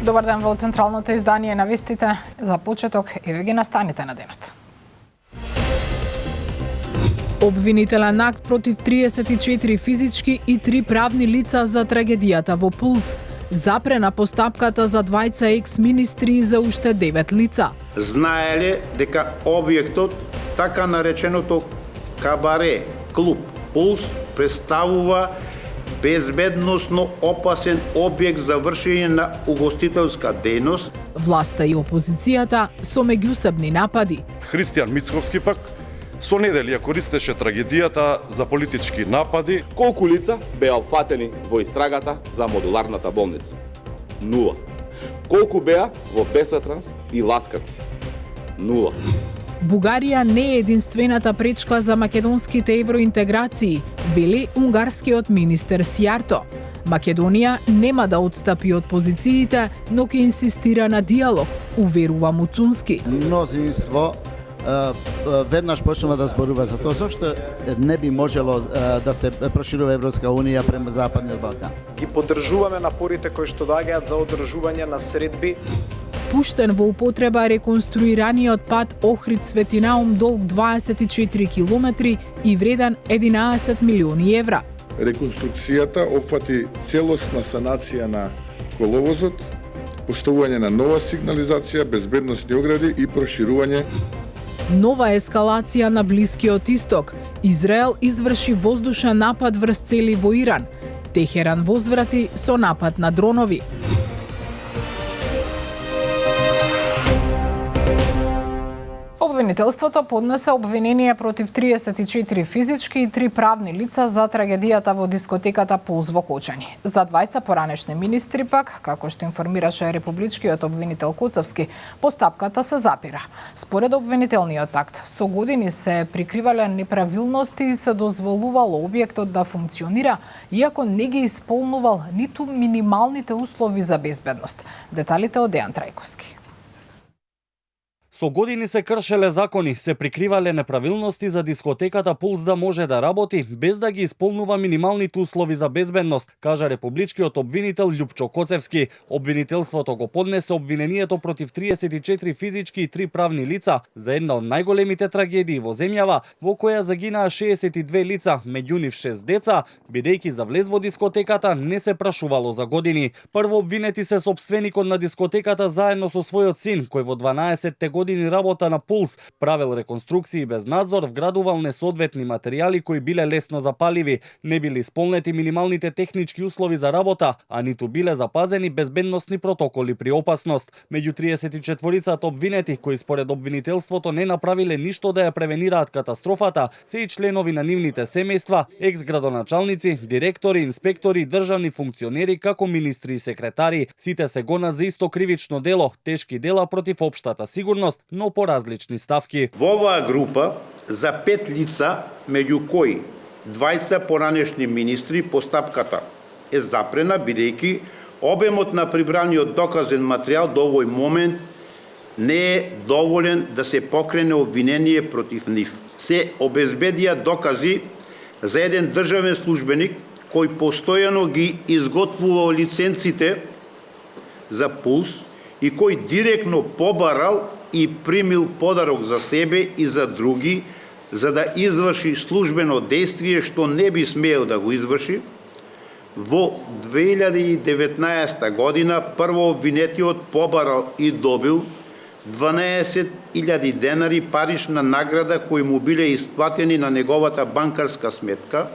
Добар ден во централното издание на вестите. За почеток, еве ги настаните на денот. Обвинителен акт против 34 физички и 3 правни лица за трагедијата во Пулс. Запрена постапката за двајца екс-министри и за уште 9 лица. Знаеле дека објектот, така нареченото кабаре клуб Пулс, представува безбедносно опасен објект за вршење на угостителска дејност. Власта и опозицијата со меѓусебни напади. Христијан Мицковски пак со неделја користеше трагедијата за политички напади. Колку лица беа опфатени во истрагата за модуларната болница? 0. Колку беа во Бесатранс и Ласкарци? 0. Бугарија не е единствената пречка за македонските евроинтеграции, вели унгарскиот министер Сјарто. Македонија нема да отстапи од позициите, но ќе инсистира на диалог, уверува Муцунски. Мнозинство веднаш почнува да зборува за тоа зашто не би можело да се проширува Европска унија према Западниот Балкан. Ги поддржуваме напорите кои што доаѓаат за одржување на средби. Пуштен во употреба реконструираниот пат Охрид-Светинаум долг 24 километри и вреден 11 милиони евра. Реконструкцијата опфати целосна санација на коловозот, поставување на нова сигнализација, безбедносни огради и проширување. Нова ескалација на Блискиот Исток. Израел изврши воздушен напад врз цели во Иран. Техеран возврати со напад на дронови. Обвинителството поднесе обвинение против 34 физички и 3 правни лица за трагедијата во дискотеката Пулс во Кочани. За двајца поранешни министри пак, како што информираше републичкиот обвинител Коцевски, постапката се запира. Според обвинителниот акт, со години се прикривале неправилности и се дозволувало објектот да функционира, иако не ги исполнувал ниту минималните услови за безбедност. Деталите од Дејан Трајковски. Со години се кршеле закони, се прикривале неправилности за дискотеката Пулс да може да работи без да ги исполнува минималните услови за безбедност, кажа републичкиот обвинител Љупчо Коцевски. Обвинителството го поднесе обвинението против 34 физички и 3 правни лица за една од најголемите трагедии во земјава, во која загинаа 62 лица, меѓу нив 6 деца, бидејќи за влез во дискотеката не се прашувало за години. Прво обвинети се сопственикот на дискотеката заедно со својот син, кој во 12-те години работа на Пулс, правел реконструкции без надзор, вградувал несоодветни материјали кои биле лесно запаливи, не били исполнети минималните технички услови за работа, а ниту биле запазени безбедносни протоколи при опасност. Меѓу 34-цата обвинети, кои според обвинителството не направиле ништо да ја превенираат катастрофата, се и членови на нивните семејства, екс-градоначалници, директори, инспектори, државни функционери, како министри и секретари. Сите се гонат за исто кривично дело, тешки дела против општата сигурност, но по различни ставки. Во оваа група за 5 лица, меѓу кои двајца поранешни министри, постапката е запрена, бидејќи обемот на прибраниот доказен материјал до овој момент не е доволен да се покрене обвинение против нив. Се обезбедија докази за еден државен службеник кој постојано ги изготвувал лиценците за Пулс и кој директно побарал и примил подарок за себе и за други, за да изврши службено действие што не би смеел да го изврши. Во 2019 година прво обвинетиот побарал и добил 12.000 денари парична награда кои му биле исплатени на неговата банкарска сметка.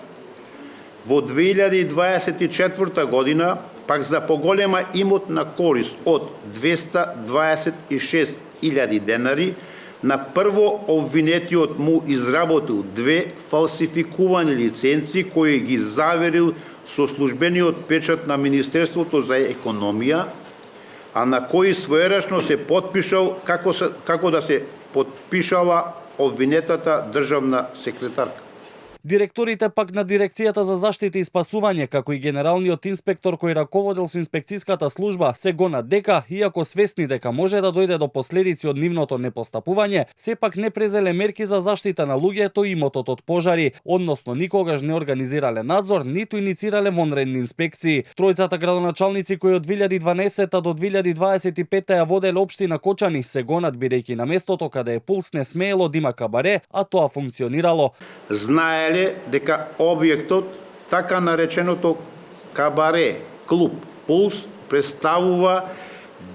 Во 2024 година пак за поголема имотна корист од 226.000 денари, на прво обвинетиот му изработил 2 фалсификувани лиценци кои ги заверил со службениот печат на Министерството за економија, а на кои своерачно се потпишал како да се потпишала обвинетата државна секретарка. Директорите пак на Дирекцијата за заштита и спасување, како и генералниот инспектор кој раководел со инспекцијската служба, се гонат дека, иако свесни дека може да дојде до последици од нивното непостапување, сепак не презеле мерки за заштита на луѓето и имотот од пожари, односно никогаш не организирале надзор, ниту иницирале вонредни инспекции. Тројцата градоначалници кои од 2012 до 2025 ја воделе општина Кочани се гонат бидејќи на местото каде е Пулс не смеело да има кабаре, а тоа функционирало. Знаеле дека објектот, така нареченото кабаре, клуб Пулс, представува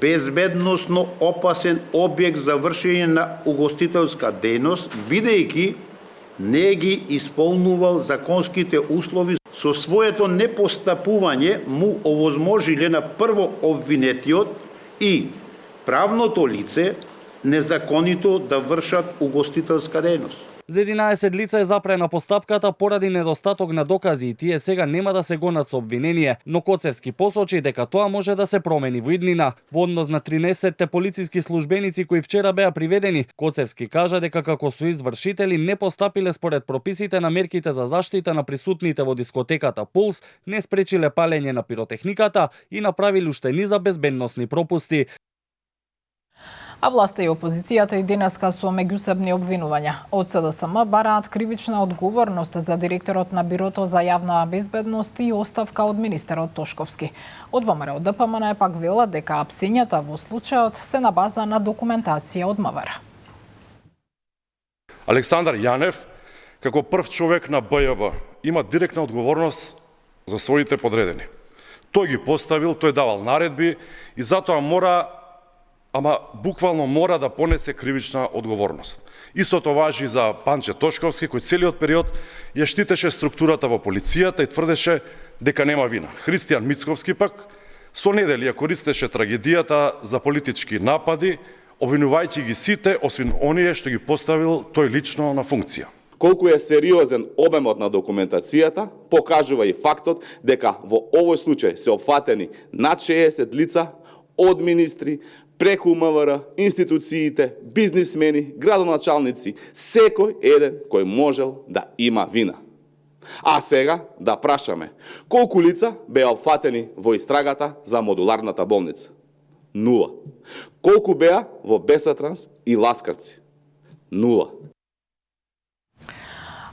безбедносно опасен објект за вршење на угостителска дејност, бидејќи не ги исполнувал законските услови. Со своето непостапување му овозможиле на прво обвинетиот и правното лице незаконито да вршат угостителска дејност. За 11 лица е запрена постапката поради недостаток на докази и тие сега нема да се гонат со обвинение, но Коцевски посочи дека тоа може да се промени во иднина. Во однос на 13 полициски службеници кои вчера беа приведени, Коцевски кажа дека како соизвршители не постапиле според прописите на мерките за заштита на присутните во дискотеката Пулс, не спречиле палење на пиротехниката и направиле уште низа безбедносни пропусти. А власта и опозицијата и денеска со меѓусебни обвинувања. Од СДСМ бараат кривична одговорност за директорот на Бирото за јавна безбедност и оставка од министерот Тошковски. Од ВМРО ДПМН е пак велат дека апсењата во случајот се на база на документација од МВР. Александар Јанев, како прв човек на БЈБ, има директна одговорност за своите подредени. Тој ги поставил, тој давал наредби и затоа буквално мора да понесе кривична одговорност. Истото важи за Панче Тошковски, кој целиот период ја штитеше структурата во полицијата и тврдеше дека нема вина. Христијан Мицковски пак со недели ја користеше трагедијата за политички напади, обвинувајќи ги сите, освен оние што ги поставил тој лично на функција. Колку е сериозен обемот на документацијата, покажува и фактот дека во овој случај се опфатени над 60 лица од министри, преку МВР, институциите, бизнисмени, градоначалници, секој еден кој можел да има вина. А сега да прашаме, колку лица беа опфатени во истрагата за модуларната болница? 0. Колку беа во Бесатранс и Ласкарци? 0.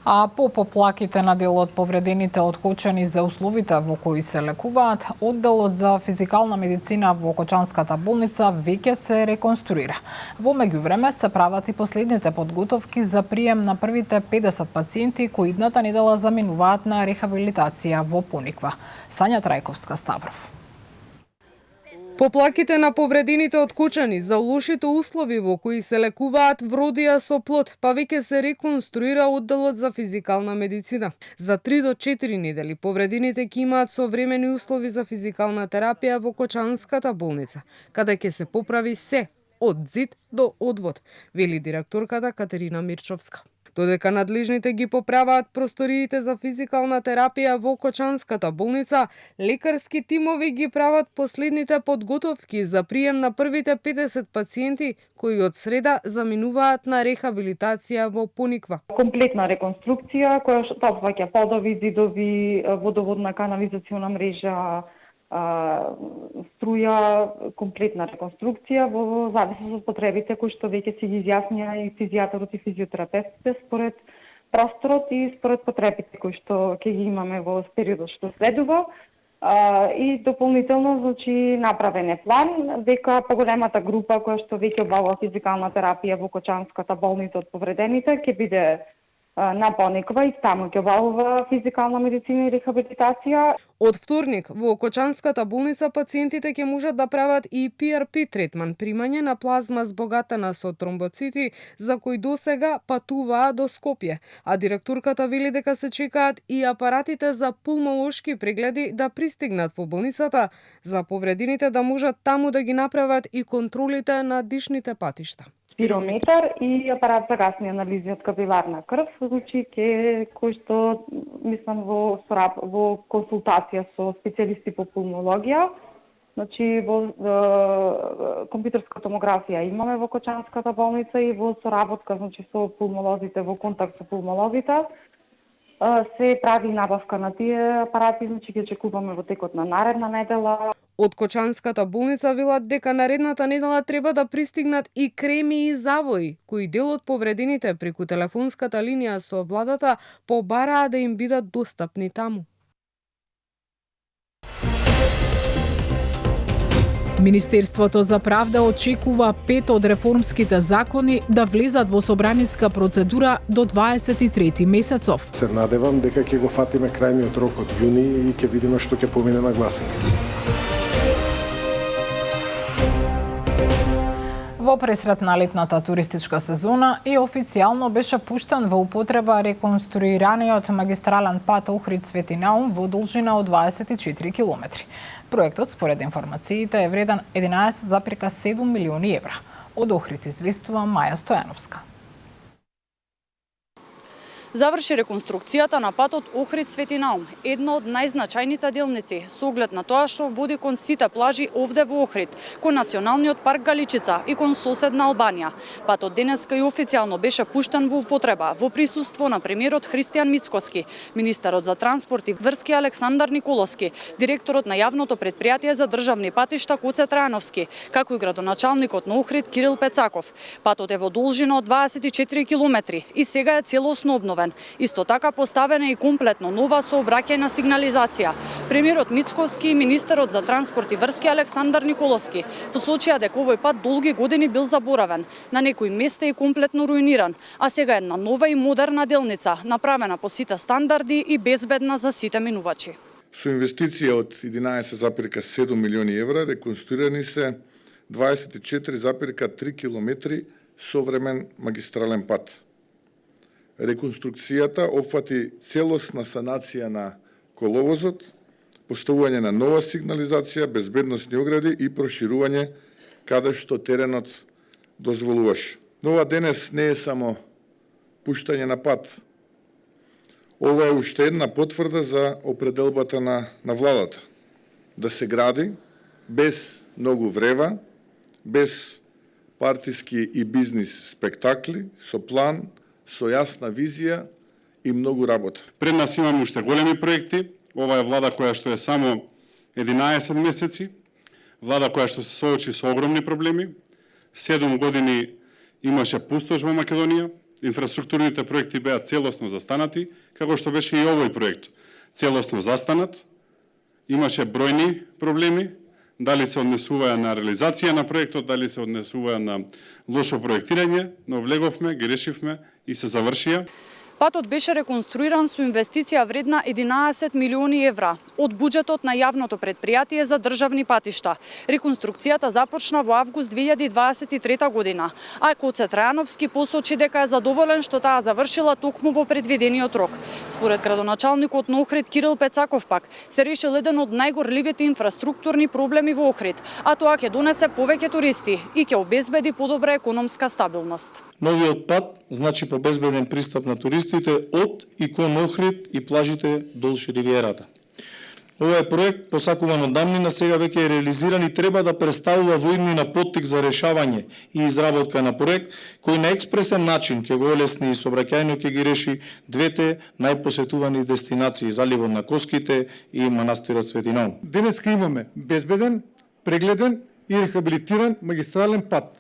А по поплаките на дел од повредените од Кочани за условите во кои се лекуваат, одделот за физикална медицина во Кочанската болница веќе се реконструира. Во меѓувреме се прават и последните подготовки за прием на првите 50 пациенти кои идната недела заминуваат на рехабилитација во Пониква. Сања Трајковска, Ставров. Поплаките на повредените од Кочани за лошите услови во кои се лекуваат вродија со плод, па веќе се реконструира одделот за физикална медицина. За 3 до 4 недели повредените ќе имаат современи услови за физикална терапија во Кочанската болница, каде ќе се поправи се од зид до одвод, вели директорката Катерина Мирчовска. Додека надлежните ги поправаат просториите за физикална терапија во Кочанската болница, лекарски тимови ги прават последните подготовки за прием на првите 50 пациенти кои од среда заминуваат на рехабилитација во Пониква. Комплетна реконструкција која што опфаќа подови, зидови, водоводна канализациона мрежа, струја, комплетна реконструкција во зависност од потребите кои што веќе си ги изјаснија и физијаторот и физиотерапевтите според просторот и според потребите кои што ќе ги имаме во периодот што следува. И дополнително, значи, направен е план дека поголемата група која што веќе обавува физикална терапија во Кочанската болница од повредените ќе биде на Пониква и таму ќе обавува физикална медицина и рехабилитација. Од вторник во Кочанската болница пациентите ќе можат да прават и PRP третман, примање на плазма збогатена со тромбоцити, за кои досега патуваа до Скопје, а директорката вели дека се чекаат и апаратите за пулмолошки прегледи да пристигнат во болницата, за повредените да можат таму да ги направат и контролите на дишните патишта. Спирометар и апарат за гасни анализи од капиларна крв, значи кој што мислам во консултација со специјалисти по пулмологија. Значи во компјутерска томографија имаме во Кочанската болница и во соработка, значи со пулмолозите, во контакт со пулмолозите. се прави набавка на тие апарати, значи ги очекуваме во текот на наредна недела. Од Кочанската болница велат дека наредната недела треба да пристигнат и креми и завои, кои дел од повредените преку телефонската линија со владата побараа да им бидат достапни таму. Министерството за правда очекува 5 од реформските закони да влезат во собраниска процедура до 23 месецов. Се надевам дека ќе го фатиме крајниот рок од јуни и ќе видиме што ќе помине на гласање. Во пресрет на летната туристичка сезона и официјално беше пуштен во употреба реконструираниот магистрален пат Охрид Свети Наум во должина од 24 километри. Проектот, според информациите, е вреден 11,7 милиони евра. Од Охрид известува Маја Стојановска. Заврши реконструкцијата на патот Охрид Свети Наум, една од најзначајните делници, со оглед на тоа што води кон сите плажи овде во Охрид, кон Националниот парк Галичица и кон соседна Албанија. Патот денеска и официјално беше пуштен во употреба во присуство на премиерот Христијан Мицкоски, министерот за транспорт и врски Александар Николовски, директорот на јавното предпријатие за државни патишта Коце Трајановски, како и градоначалникот на Охрид Кирил Пецаков. Патот е во должина од 24 километри и сега е целосно обновен. Исто така поставена и комплетно нова сообраќајна сигнализација. Премиерот Мицкоски и министерот за транспорт и врски Александар Николовски посочија дека овој пат долги години бил заборавен, на некои места и комплетно руиниран, а сега една нова и модерна делница, направена по сите стандарди и безбедна за сите минувачи. Со инвестиција од 11,7 милиони евра реконструирани се 24,3 километри современ магистрален пат. Реконструкцијата опфати целосна санација на коловозот, поставување на нова сигнализација, безбедносни огради и проширување каде што теренот дозволуваше. Но ова денес не е само пуштање на пат. Ова е уште една потврда за определбата на владата. Да се гради без многу врева, без партиски и бизнис спектакли, со план, со јасна визија и многу работа. Пред нас имаме уште големи проекти. Ова е влада која што е само 11 месеци, влада која што се соочи со огромни проблеми. 7 години имаше пустош во Македонија, инфраструктурните проекти беа целосно застанати, како што беше и овој проект. Целосно застанат, имаше бројни проблеми, дали се однесуваја на реализација на проектот, дали се однесуваја на лошо проектирање, но влеговме, ги решивме и се завршија. Патот беше реконструиран со инвестиција вредна 11 милиони евра од буџетот на јавното предпријатие за државни патишта. Реконструкцијата започна во август 2023 година, а Коце Трајановски посочи дека е задоволен што таа завршила токму во предвидениот рок. Според градоначалникот на Охрид Кирил Пецаков пак се решил еден од најгорливите инфраструктурни проблеми во Охрид, а тоа ќе донесе повеќе туристи и ќе обезбеди подобра економска стабилност. Новиот пат значи побезбеден пристап на туристите од и кон Охрид и плажите долж ривиерата. Овој проект, посакуван одамнина, сега веќе е реализиран и треба да представува во иднина поттик за решавање и изработка на проект, кој на експресен начин ќе го олесни и сообраќајно ќе ги реши двете најпосетувани дестинации, заливот на Коските и манастирот Свети Наум. Денеска имаме безбеден, прегледен и рехабилитиран магистрален пат,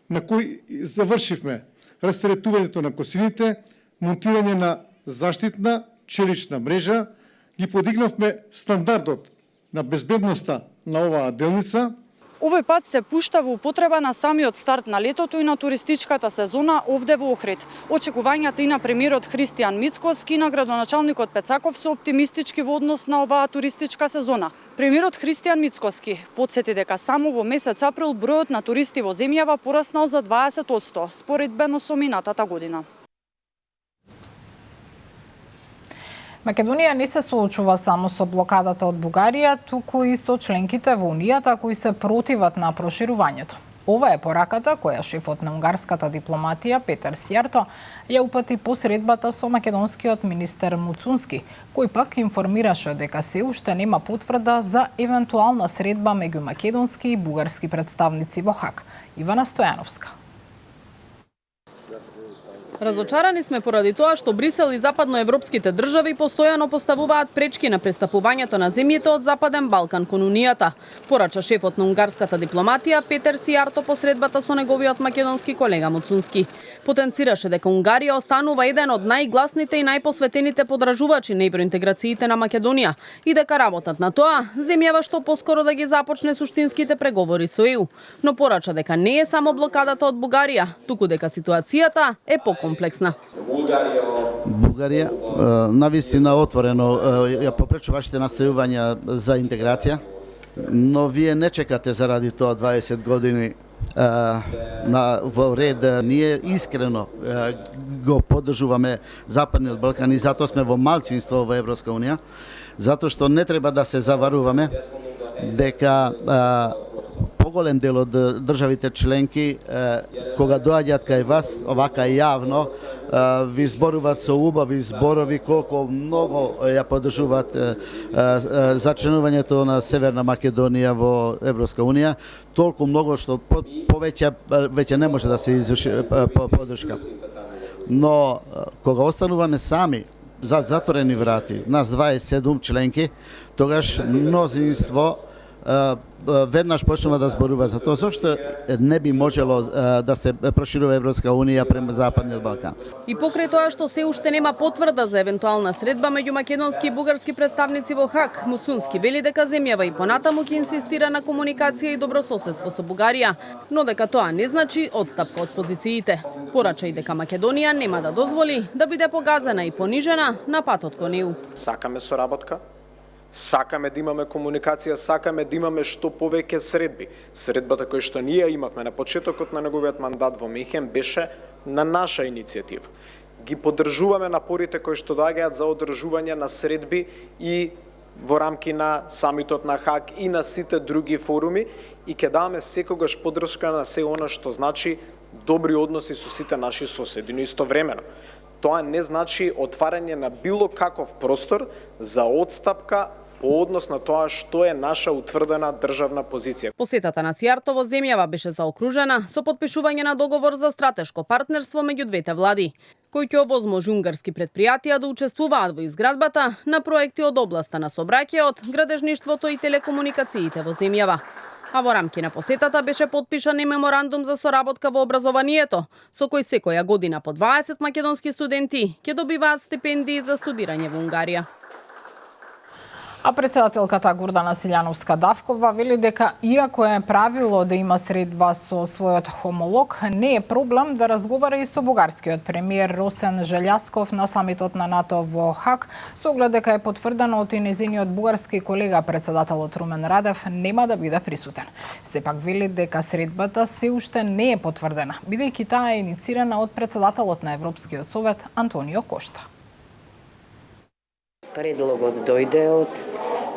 на кој завршивме растретувањето на косините, монтирање на заштитна челична мрежа, ги подигнавме стандардот на безбедноста на оваа делница. Овој пат се пушта во употреба на самиот старт на летото и на туристичката сезона овде во Охрид. Очекувањата и на премиерот Христијан Мицкоски и на градоначалникот Пецаков се оптимистички во однос на оваа туристичка сезона. Премиерот Христијан Мицкоски потсети дека само во месец април бројот на туристи во земјава пораснал за 20% споредбено со минатата година. Македонија не се соочува само со блокадата од Бугарија, туку и со членките во Унијата кои се противат на проширувањето. Ова е пораката која шефот на унгарската дипломатија Петер Сјарто ја упати по средбата со македонскиот министер Муцунски, кој пак информираше дека се уште нема потврда за евентуална средба меѓу македонски и бугарски представници во Хаг. Ивана Стојановска. Разочарани сме поради тоа што Брисел и западноевропските држави постојано поставуваат пречки на пристапувањето на земјите од Западен Балкан кон Унијата, порача шефот на унгарската дипломатија Петер Сијарто посредбата со неговиот македонски колега Муцунски. Потенцираше дека Унгарија останува еден од најгласните и најпосветените подражувачи на евроинтеграциите на Македонија и дека работат на тоа земјава што поскоро да ги започне суштинските преговори со ЕУ, но порача дека не е само блокадата од Бугарија, туку дека ситуацијата е покомплексна. Бугарија навистина отворено ја попречу вашите настојувања за интеграција, но вие не чекате заради тоа 20 години во ред. Ние искрено го поддржуваме Западниот Балкан и затоа сме во малцинство во Европска унија, затоа што не треба да се заваруваме дека поголем дел од државите членки кога доаѓаат кај вас овака јавно ви зборуваат со убави зборови колку многу ја поддржуваат за членувањето на Северна Македонија во Европска унија, толку многу што повеќе веќе не може да се изврши поддршка. Но кога остануваме сами зад затворени врати, нас 27 членки, тогаш мнозинство веднаш почнува да зборува за тоа зошто не би можело да се проширува Европска унија према Западниот Балкан. И покрај тоа што се уште нема потврда за евентуална средба меѓу македонски и бугарски представници во Хаг, Муцунски вели дека земјава и понатаму ќе инсистира на комуникација и добрососедство со Бугарија, но дека тоа не значи одстапка од позициите. Порача и дека Македонија нема да дозволи да биде погазена и понижена на патот кон ЕУ. Сакаме соработка, сакаме да имаме комуникација, сакаме да имаме што повеќе средби. Средбата која што ние имавме на почетокот на неговиот мандат во Михен беше на наша иницијатива. Ги поддржуваме напорите кои што доаѓаат за одржување на средби и во рамки на самитот на Хаг и на сите други форуми и ќе даваме секогаш поддршка на се она што значи добри односи со сите наши соседи, но истовремено тоа не значи отварање на било каков простор за одстапка по однос на тоа што е наша утврдена државна позиција. Посетата на Сијарто во земјава беше заокружена со подпишување на договор за стратешко партнерство меѓу двете влади, кој ќе овозможи унгарски претпријатија да учествуваат во изградбата на проекти од областа на сообраќајот, градежништвото и телекомуникациите во земјава. А во рамки на посетата беше подпишан и меморандум за соработка во образованието, со кој секоја година по 20 македонски студенти ќе добиваат стипендии за студирање во Унгарија. А председателката Гордана Силјановска-Давкова вели дека иако е правило да има средба со својот хомолог, не е проблем да разговара и со бугарскиот премиер Росен Желјасков на самитот на НАТО во Хаг, со оглед дека е потврдено од и нејзиниот бугарски колега председателот Румен Радев нема да биде присутен. Сепак вели дека средбата се уште не е потврдена, бидејќи таа е иницирана од председателот на Европскиот совет Антонио Кошта. Предлогот дојде од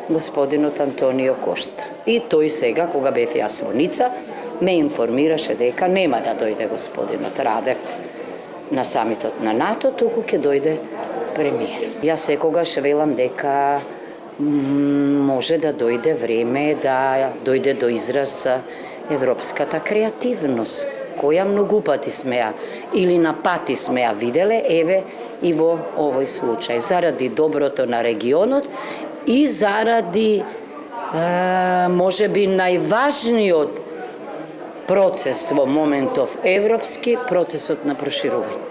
господинот Антонио Кошта. И тој сега, кога бев јас во Ница, ме информираше дека нема да дојде господинот Радев на самитот на НАТО, туку ќе дојде премиер. Јас секогаш велам дека може да дојде време да дојде до израз европската креативност, која многу пати сме ја или на пати сме ја виделе, еве и во овој случај, заради доброто на регионот и заради можеби најважниот процес во моментов европски, процесот на проширување.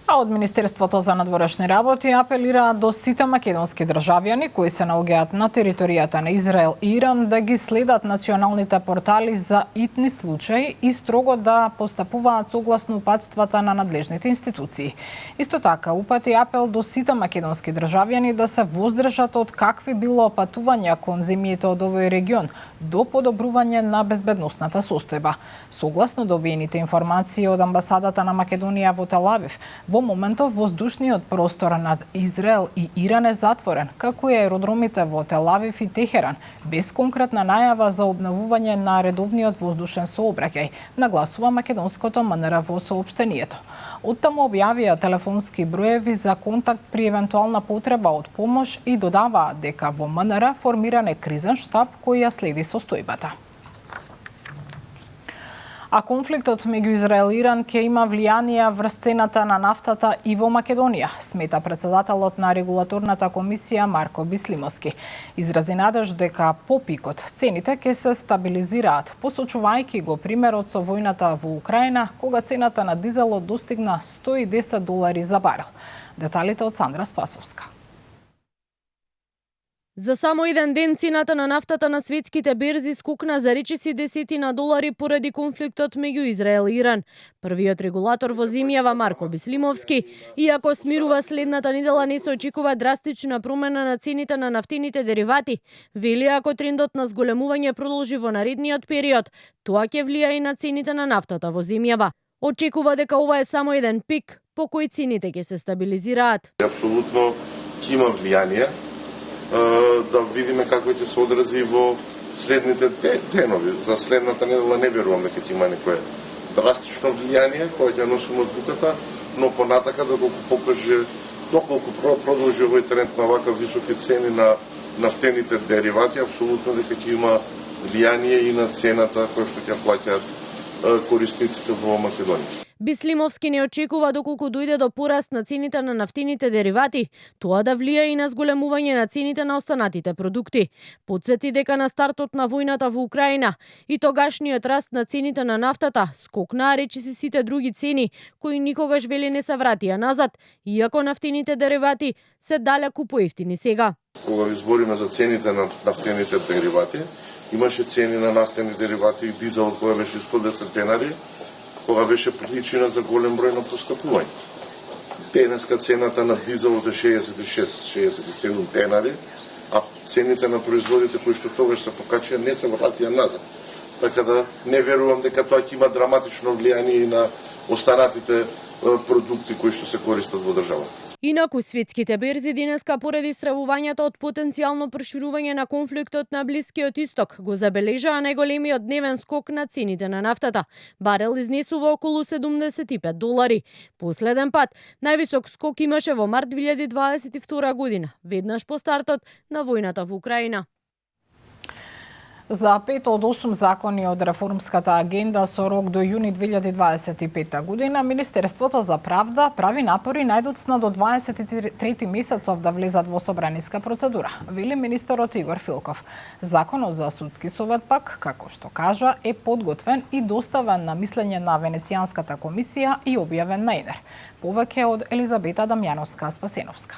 А од Министерството за надворешни работи апелираат до сите македонски државјани кои се наоѓаат на територијата на Израел и Иран да ги следат националните портали за итни случаи и строго да постапуваат согласно упатствата на надлежните институции. Исто така, упати апел до сите македонски државјани да се воздржат од какви било патувања кон земјите од овој регион до подобрување на безбедносната состојба. Согласно добиените информации од амбасадата на Македонија во Тел Авив, во моментов воздушниот простор над Израел и Иран е затворен, како и аеродромите во Тел Авив и Техеран, без конкретна најава за обновување на редовниот воздушен сообраќај, нагласува македонското МНР во соопштението. Оттаму објавија телефонски броеви за контакт при евентуална потреба од помош и додаваа дека во МНР формиран е кризен штаб кој ја следи состојбата. А конфликтот меѓу Израел и Иран ќе има влијание врз цената на нафтата и во Македонија, смета председателот на регулаторната комисија Марко Бислимовски. Изрази надеж дека по пикот цените ќе се стабилизираат, посочувајќи го примерот со војната во Украина, кога цената на дизелот достигна $110 за барел. Деталите од Сандра Спасовска. За само еден ден цената на нафтата на светските берзи скокна за речиси десетина долари поради конфликтот меѓу Израел и Иран. Првиот регулатор во земјава Марко Бислимовски, иако смирува следната недела не се очекува драстична промена на цените на нафтените деривати, вели ако трендот на зголемување продолжи во наредниот период, тоа ќе влија и на цените на нафтата во земјава. Очекува дека ова е само еден пик по кој цените ќе се стабилизираат. Апсолутно ќе има влијание, да видиме како ќе се одрази во следните денови. За следната недела не верувам дека ќе има некое драстично влијание кое ќе носим од буката, но понатака доколку продолжи овој тренд на вака високи цени на нафтените деривати, апсолутно дека ќе има влијание и на цената која што ќе плаќаат корисниците во Македонија. Бислимовски не очекува доколку дојде до пораст на цените на нафтените деривати, тоа да влија и на зголемување на цените на останатите продукти. Потсети дека на стартот на војната во Украина и тогашниот раст на цените на нафтата скокнаа речиси сите други цени, кои никогаш вели не се вратија назад, иако нафтените деривати се далеку поевтини сега. Кога ви збориме за цените на нафтените деривати, имаше цени на нафтени деривати и дизелот кој беше 110 денари, кога беше причина за голем број на поскапување. Денеска цената на дизелот е 66-67 денари, а цените на производите кои што тогаш се покачија не се вратија назад. Така да не верувам дека тоа ќе има драматично влијание и на останатите продукти кои што се користат во државата. Инаку светските берзи денеска поради стравувањето од потенцијално проширување на конфликтот на Блискиот Исток го забележаа најголемиот дневен скок на цените на нафтата. Барел изнесува околу $75. Последен пат највисок скок имаше во март 2022 година, веднаш по стартот на војната во Украина. За 5 од 8 закони од реформската агенда со рок до јуни 2025 година, Министерството за правда прави напори најдоцна до 23 месецов да влезат во собраниска процедура, вели министерот Игор Филков. Законот за судски совет пак, како што кажа, е подготвен и доставен на мислење на Венецијанската комисија и објавен на ЕНЕР. Повеќе од Елизабета Дамјановска-Спасеновска.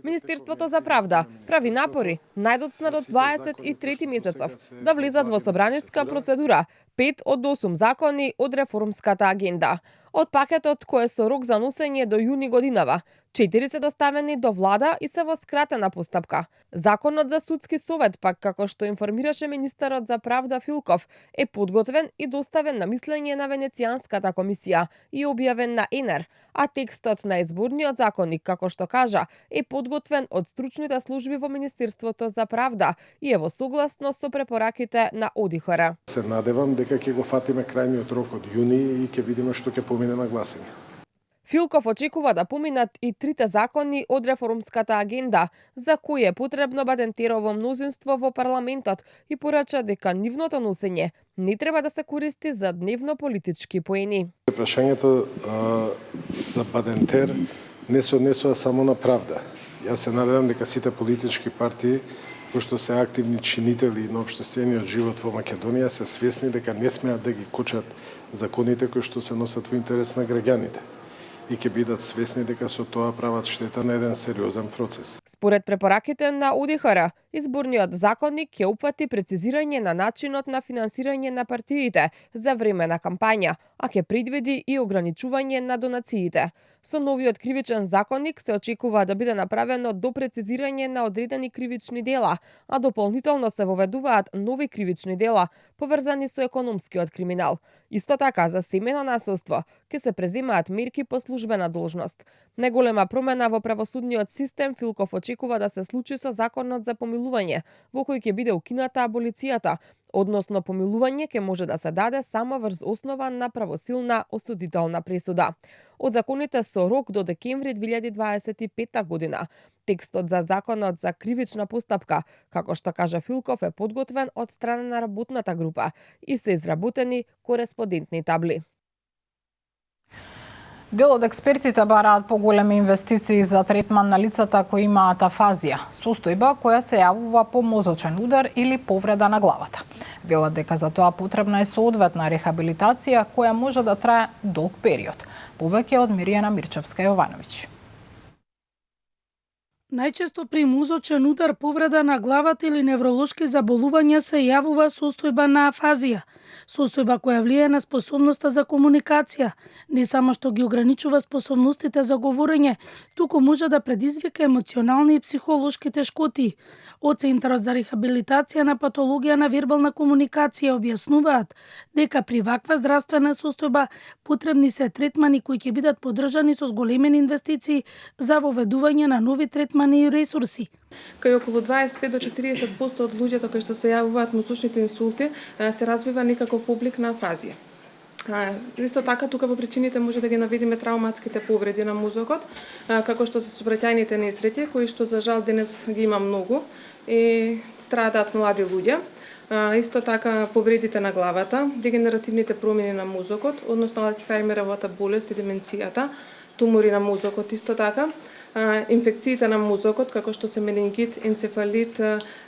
Министерството за правда прави напори најдоцна до 23 месецов да влезат во собраниска процедура 5 од 8 закони од реформската агенда. Од пакетот кој е со рок за носење до јуни годинава, 4 се доставени до влада и се во скратена постапка. Законот за судски совет, пак како што информираше министерот за правда Филков, е подготвен и доставен на мислење на Венецијанската комисија и објавен на ЕНЕР, а текстот на изборниот законник, како што кажа, е подготвен од стручните служби во Министерството за правда и е во согласно со препораките на ОДИХР. Се надевам дека ќе го фатиме крајниот рок од јуни и ќе видиме што ќе помине на гласање. Филков очекува да поминат и трите закони од реформската агенда, за кои е потребно бадентерово мнозинство во парламентот и порача дека нивното носење не треба да се користи за дневно политички поени. Прашањето за бадентер не се однесува само на правда. Јас се надевам дека сите политички партии кои што се активни чинители на општествениот живот во Македонија се свесни дека не смеат да ги кочат законите кои што се носат во интерес на граѓаните и ќе бидат свесни дека со тоа прават штета на еден сериозен процес. Според препораките на ОДИХР, изборниот законник ќе упати прецизирање на начинот на финансирање на партиите за време на кампања, а ќе предвиди и ограничување на донациите. Со новиот кривичен законник се очекува да биде направено допрецизирање на одредени кривични дела, а дополнително се воведуваат нови кривични дела поврзани со економскиот криминал. Исто така, за семено насилство ќе се преземаат мерки по службена должност. Најголема промена во правосудниот систем Филков очекува да се случи со законот за помилување, во кој ќе биде укината аболицијата, односно помилување ќе може да се даде само врз основа на правосилна осудителна пресуда. Од законите со рок до декември 2025 година, текстот за законот за кривична постапка, како што кажа Филков, е подготвен од страна на работната група и се изработени кореспондентни табли. Дел од експертите бараат поголеми инвестиции за третман на лицата кои имаат афазија, состојба која се јавува по мозочен удар или повреда на главата. Велат дека за тоа потребна е соодветна рехабилитација која може да трае долг период. Повеќе од Миријана Мирчевска-Јовановиќ. Најчесто при мозочен удар, повреда на главата или невролошки заболувања се јавува состојба на афазија, состојба која влијае на способноста за комуникација, не само што ги ограничува способностите за говорење, туку може да предизвика емоционални и психолошки тешкоти. Од Центарот за рехабилитација на патологија на вербална комуникација објаснуваат дека при ваква здравствена состојба потребни се третмани кои ќе бидат поддржани со зголемени инвестиции за воведување на нови третмани и ресурси. Кај околу 25 до 40% од луѓето кои што се јавуваат мозочните инсулти се развива некаков облик на афазија. Исто така, тука во причините може да ги наведиме травматските повреди на мозокот, како што се сообраќајните несреќи, кои што за жал денес ги има многу и страдаат млади луѓе. Исто така повредите на главата, дегенеративните промени на мозокот, односно Алцхајмеровата болест и деменцијата, тумори на мозокот исто така, инфекциите на мозокот, како што се менингит, енцефалит,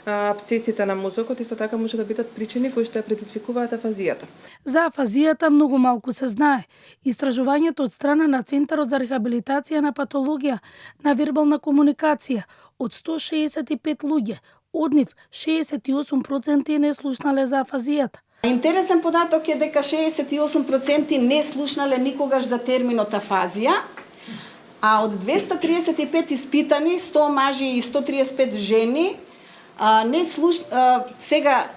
абцесите на мозокот, исто така може да бидат причини кои што ја предизвикуваат афазијата. За афазијата многу малку се знае. Истражувањето од страна на Центарот за рехабилитација на патологија на вербална комуникација од 165 луѓе, од нив 68% не слушнале за афазијата. Интересен податок е дека 68% не слушнале никогаш за терминот афазија, а од 235 испитани, 100 мажи и 135 жени, сега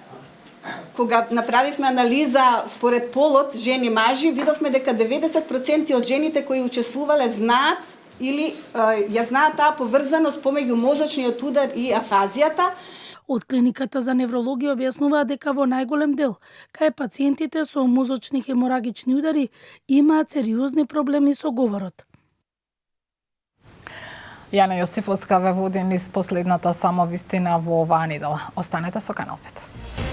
кога направивме анализа според полот жени-мажи, видовме дека 90% од жените кои учествувале знаат или ја знаат таа поврзаност помеѓу мозочниот удар и афазијата. Од клиниката за неврологија објаснуваа дека во најголем дел кај пациентите со мозочни хеморагични удари имаат сериозни проблеми со говорот. Јана Јосифовска ве води низ последната самовистина во оваа недела. Останете со Канал 5.